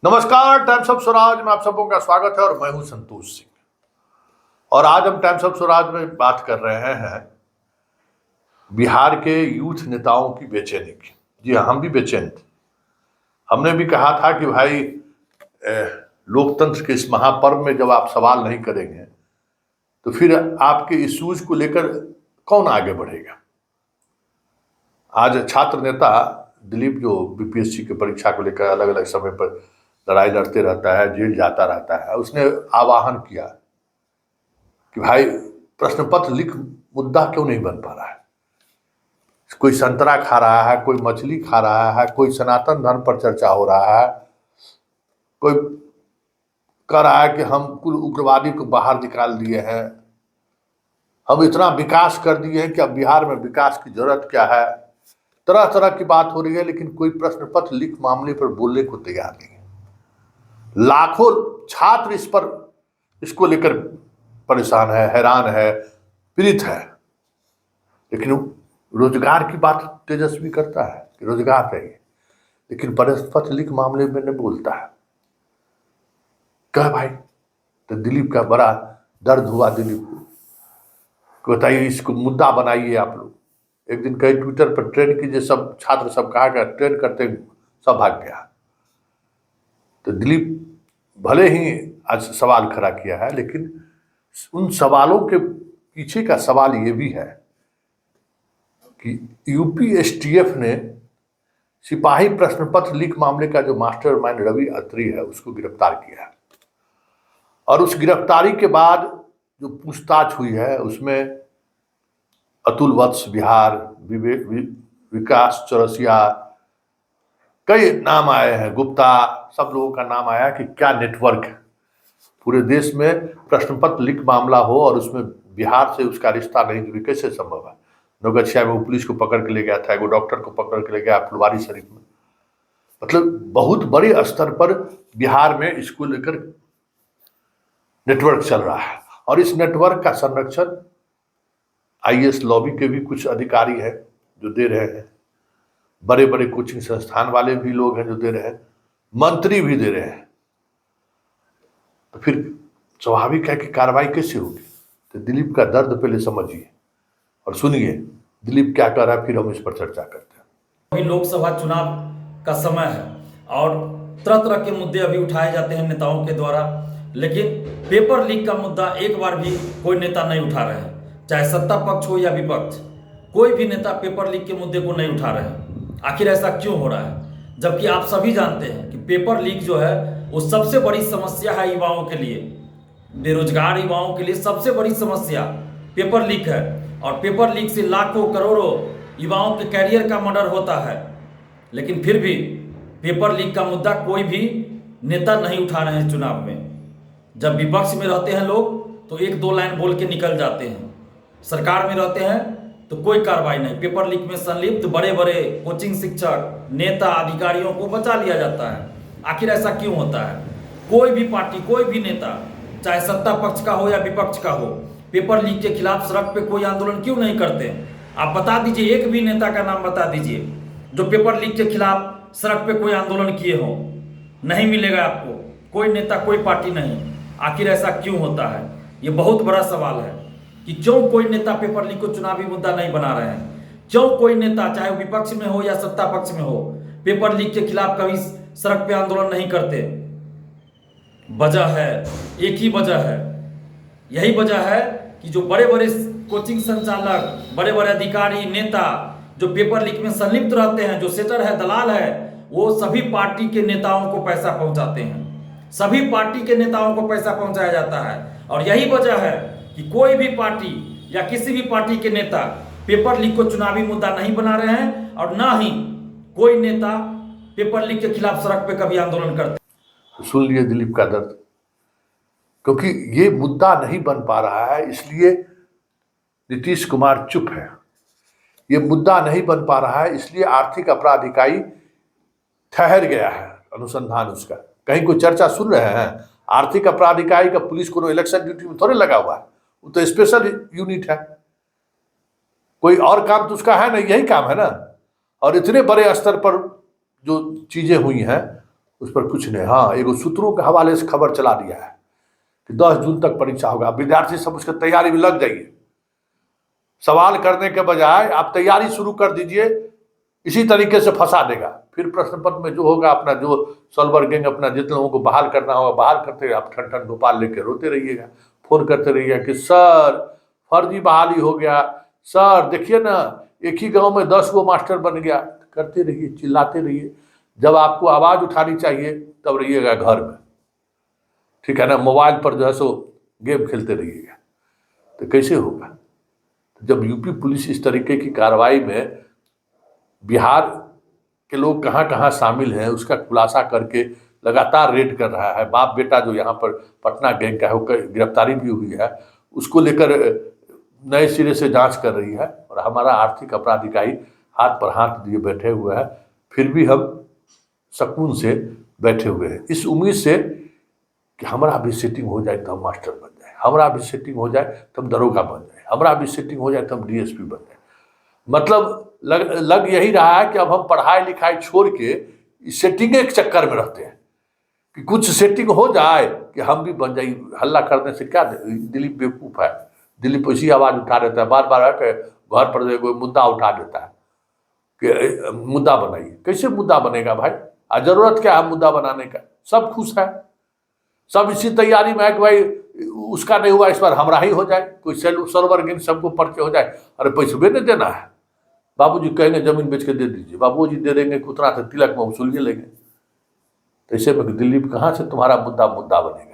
नमस्कार, times of Swaraj में आप सबों का स्वागत है और मैं हूं संतोष सिंह। और आज हम टाइम्स ऑफ स्वराज में बात कर रहे हैं बिहार के यूथ नेताओं की बेचैनी की। जी हाँ, हम भी बेचैन थे। हमने भी कहा था कि भाई लोकतंत्र के इस महापर्व में जब आप सवाल नहीं करेंगे तो फिर आपके इश्यूज को लेकर कौन आगे बढ़ेगा। आज छात्र नेता दिलीप जो बीपीएससी की परीक्षा को लेकर अलग अलग समय पर लड़ाई लड़ते रहता है, जेल जाता रहता है, उसने आह्वान किया कि भाई प्रश्न पत्र लीक मुद्दा क्यों नहीं बन पा रहा है। कोई संतरा खा रहा है, कोई मछली खा रहा है, कोई सनातन धर्म पर चर्चा हो रहा है, कोई कह रहा है कि हम कुल उग्रवादी को बाहर निकाल दिए हैं, हम इतना विकास कर दिए हैं कि अब बिहार में विकास की जरूरत क्या है। तरह तरह की बात हो रही है, लेकिन कोई प्रश्न पत्र लीक मामले पर बोलने को तैयार नहीं है। लाखों छात्र इसको लेकर परेशान है, हैरान है, पीड़ित है, लेकिन रोजगार की बात तेजस्वी करता है कि रोजगार चाहिए, लेकिन प्रश्न पत्र लीक मामले में नहीं बोलता है। कह भाई, तो दिलीप का बड़ा दर्द हुआ। दिलीप को बताइए, इसको मुद्दा बनाइए आप लोग। एक दिन कहीं ट्विटर पर ट्रेंड कीजिए, सब छात्र सब कहा गया, ट्रेंड करते सब भाग गया। तो दिलीप भले ही आज सवाल खड़ा किया है, लेकिन उन सवालों के पीछे का सवाल ये भी है कि यूपी एसटीएफ ने सिपाही प्रश्न पत्र लीक मामले का जो मास्टरमाइंड रवि अत्री है उसको गिरफ्तार किया है। और उस गिरफ्तारी के बाद जो पूछताछ हुई है उसमें अतुल वत्स बिहार, विकास चौरसिया, कई नाम आए हैं, गुप्ता, सब लोगों का नाम आया कि क्या नेटवर्क है पूरे देश में प्रश्न पत्र लीक मामला हो और उसमें बिहार से उसका रिश्ता नहीं जुड़ी, कैसे संभव है। नौगछिया में वो पुलिस को पकड़ के ले गया था, एगो डॉक्टर को पकड़ के ले गया फुलवारी शरीफ में। मतलब बहुत बड़े स्तर पर बिहार में इसको लेकर नेटवर्क चल रहा है। और इस नेटवर्क का संरक्षण आईएएस लॉबी के भी कुछ अधिकारी हैं जो दे रहे हैं, बड़े बड़े कोचिंग संस्थान वाले भी लोग हैं जो दे रहे हैं, मंत्री भी दे रहे हैं। तो फिर स्वाभाविक है कि कार्रवाई कैसे होगी। तो दिलीप का दर्द पहले समझिए और सुनिए दिलीप क्या कह रहा है, फिर हम इस पर चर्चा करते हैं। अभी लोकसभा चुनाव का समय है और तरह तरह के मुद्दे अभी उठाए जाते हैं नेताओं के द्वारा, लेकिन पेपर लीक का मुद्दा एक बार भी कोई नेता नहीं उठा रहे हैं। चाहे सत्ता पक्ष हो या विपक्ष, कोई भी नेता पेपर लीक के मुद्दे को नहीं उठा रहे हैं। आखिर ऐसा क्यों हो रहा है, जबकि आप सभी जानते हैं कि पेपर लीक जो है वो सबसे बड़ी समस्या है युवाओं के लिए। बेरोजगार युवाओं के लिए सबसे बड़ी समस्या पेपर लीक है और पेपर लीक से लाखों करोड़ों युवाओं के कैरियर का मर्डर होता है। लेकिन फिर भी पेपर लीक का मुद्दा कोई भी नेता नहीं उठा रहे हैं चुनाव में। जब विपक्ष में रहते हैं लोग तो एक दो लाइन बोल के निकल जाते हैं, सरकार में रहते हैं तो कोई कार्रवाई नहीं। पेपर लीक में संलिप्त बड़े बड़े कोचिंग शिक्षक, नेता, अधिकारियों को बचा लिया जाता है। आखिर ऐसा क्यों होता है। कोई भी पार्टी, कोई भी नेता, चाहे सत्ता पक्ष का हो या विपक्ष का हो, पेपर लीक के खिलाफ सड़क पे कोई आंदोलन क्यों नहीं करते। आप बता दीजिए, एक भी नेता का नाम बता दीजिए जो पेपर लीक के खिलाफ सड़क पे कोई आंदोलन किए हो। नहीं मिलेगा आपको, कोई नेता, कोई पार्टी नहीं। आखिर ऐसा क्यों होता है, ये बहुत बड़ा सवाल है कि क्यों कोई नेता पेपर लीक को चुनावी मुद्दा नहीं बना रहे हैं। क्यों कोई नेता, चाहे विपक्ष में हो या सत्ता पक्ष में हो, पेपर लीक के खिलाफ कभी सड़क पे आंदोलन नहीं करते। वजह है, एक ही वजह है, यही वजह है कि जो बड़े बड़े कोचिंग संचालक, बड़े बड़े अधिकारी, नेता जो पेपर लीक में संलिप्त रहते हैं, जो सेटर है, दलाल है, वो सभी पार्टी के नेताओं को पैसा पहुंचाते हैं। सभी पार्टी के नेताओं को पैसा पहुंचाया जाता है और यही वजह है कि कोई भी पार्टी या किसी भी पार्टी के नेता पेपर लीक को चुनावी मुद्दा नहीं बना रहे हैं और ना ही कोई नेता पेपर लीक के खिलाफ सड़क पे कभी आंदोलन करते। सुन लिए दिलीप का दर्द, क्योंकि ये मुद्दा नहीं बन पा रहा है इसलिए नीतीश कुमार चुप है। ये मुद्दा नहीं बन पा रहा है इसलिए आर्थिक अपराध इकाई ठहर गया है अनुसंधान उसका। कहीं कोई चर्चा सुन रहे हैं। आर्थिक अपराध इकाई का पुलिस को इलेक्शन ड्यूटी में थोड़े लगा हुआ है, वो तो स्पेशल यूनिट है, कोई और काम तो उसका है नहीं, यही काम है ना। और इतने बड़े स्तर पर जो चीजें हुई हैं उस पर कुछ नहीं। हाँ, एगो सूत्रों के हवाले से खबर चला दिया है कि 10 जून तक परीक्षा होगा, विद्यार्थी सब उसके तैयारी में लग जाइए। सवाल करने के बजाय आप तैयारी शुरू कर दीजिए, इसी तरीके से फंसा देगा। फिर प्रश्न पत्र में जो होगा, अपना जो सॉल्वर गैंग अपना जितने लोगों को बहाल करना होगा बहाल करते रहिए। आप ठन ठन भोपाल लेके रोते रहिएगा, फोन करते रहिएगा कि सर फर्जी बहाली हो गया, सर देखिए ना एक ही गांव में 10 गो मास्टर बन गया। करते रहिए, चिल्लाते रहिए। जब आपको आवाज़ उठानी चाहिए तब रहिएगा घर में, ठीक है ना। मोबाइल पर जो है सो गेम खेलते रहिएगा, तो कैसे होगा। जब यूपी पुलिस इस तरीके की कार्रवाई में बिहार के लोग कहाँ कहाँ शामिल हैं उसका खुलासा करके लगातार रेड कर रहा है, बाप बेटा जो यहाँ पर पटना गैंग का है वो गिरफ्तारी भी हुई है, उसको लेकर नए सिरे से जांच कर रही है। और हमारा आर्थिक अपराध इकाई हाथ पर हाथ दिए बैठे हुए है, फिर भी हम सुकून से बैठे हुए हैं, इस उम्मीद से कि हमारा भी सेटिंग हो जाए तो हम मास्टर बन जाए, हमारा भी सेटिंग हो जाए तो हम दरोगा बन जाए, हमारा भी सेटिंग हो जाए तो हम डीएसपी बन जाए। मतलब लग यही रहा है कि अब हम पढ़ाई लिखाई छोड़ के इस सेटिंग के चक्कर में रहते हैं कि कुछ सेटिंग हो जाए कि हम भी बन जाए। हल्ला करने से क्या, दिलीप बेवकूफ़ है, दिलीप इसी आवाज़ उठा देता है, बार बार आके घर पर कोई मुद्दा उठा देता है कि मुद्दा बनाइए। कैसे मुद्दा बनेगा भाई, जरूरत क्या है मुद्दा बनाने का, सब खुश है, सब इसी तैयारी में है कि भाई उसका नहीं हुआ इस बार हमारा ही हो जाए, कोई सर्वर गैंग सबको पर्चे हो जाए। अरे पैसे नहीं देना है, बाबूजी कहेंगे जमीन बेच के दे दीजिए, बाबूजी दे देंगे, उतना से तिलक में वसूलिए लेंगे। तो ऐसे में दिल्ली में कहाँ से तुम्हारा मुद्दा बनेगा।